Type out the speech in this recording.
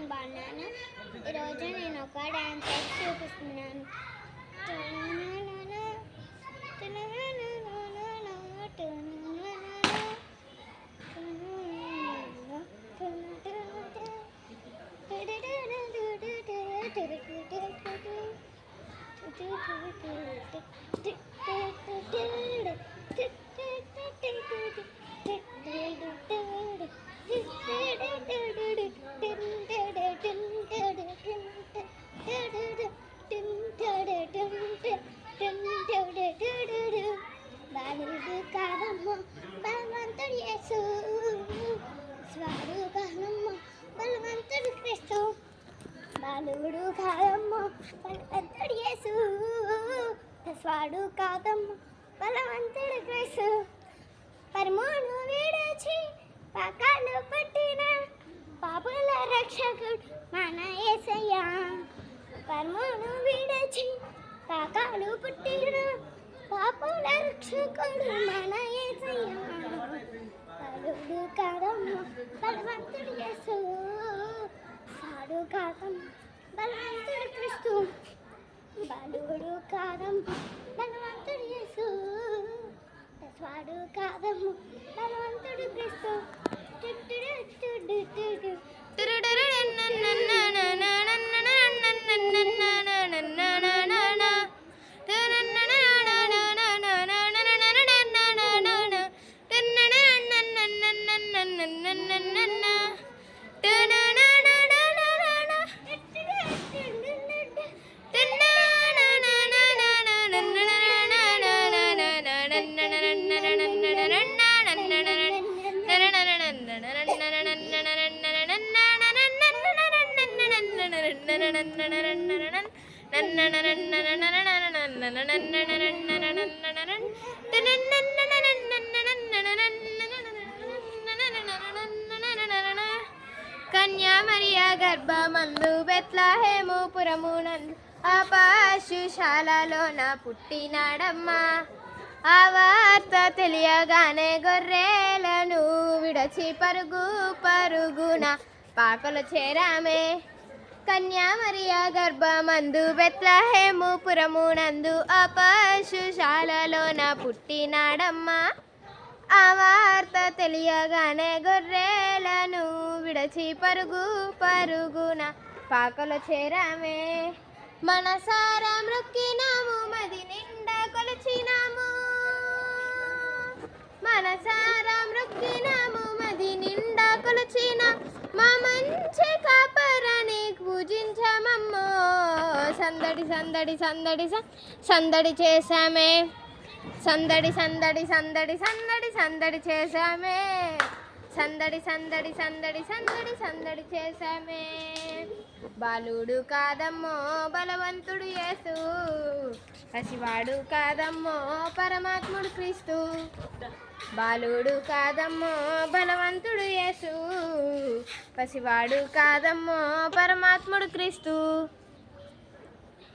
నేను బాగున్నాను. ఈరోజు నేను ఒక డ్యాన్స్ వేసి చూపిస్తున్నాను. బాలుడు కాదమ్మ బలవంతుడు యేసు, స్వాడు కాదమ్మ బలవంతుడు క్రీస్తు. బాలుడు కాదమ్మ బలవంతుడు యేసు, స్వాడు కాదమ్మ బలవంతుడు క్రీస్తు. పరమును విడిచి పాకాలు పట్టిన పాపుల రక్షకుడు మన యేసయ్య. పరమును విడిచి పాకాలు పుట్టిన పాపుల రక్షకుడు మన యేసయ్య. బాలుడు కాదమ్మ బలవంతుడు యేసు, స్వాడు కాదమ్మ బలవంతుడు క్రీస్తు. బాలుడు కాదమ్మ బలవంతుడు యేసు, స్వాడు కాదమ్మ బలవంతుడు క్రీస్తు. కన్యా మరియా గర్భమందు బెత్లెహేము పురమునందు ఆ పశుశాలలోన పుట్టినాడమ్మా. ఆ వార్త తెలియగానే గొర్రెలను విడచి పరుగు పరుగున పాకలు చేరామే. కన్యా మరియా గర్భమందు బెత్లెహేము పురమునందు ఆ పశుశాలలోన పుట్టినాడమ్మా. ఆ వార్త తెలియగానే గొర్రెలను విడచి పరుగు పరుగున పాకలు చేరామే. మనసారా మ్రొక్కినాము, మది నిండా కొలిచినాము. మనసారా మ్రొక్కినాము, మది నిండా కొలిచినాము. మా మంచి కాపరాన్ని పూజించామమ్మో. సందడి సందడి సందడి సందడి చేశామే. సందడి సందడి సందడి సందడి సందడి చేశామే. సందడి సందడి సందడి సందడి సందడి చేశామే. బాలుడు కాదమ్మో బలవంతుడు యేసు, పసివాడు కాదమ్మో పరమాత్ముడు క్రీస్తు. బాలుడు కాదమ్మో బలవంతుడు యేసు, పసివాడు కాదమ్మో పరమాత్ముడు క్రీస్తు.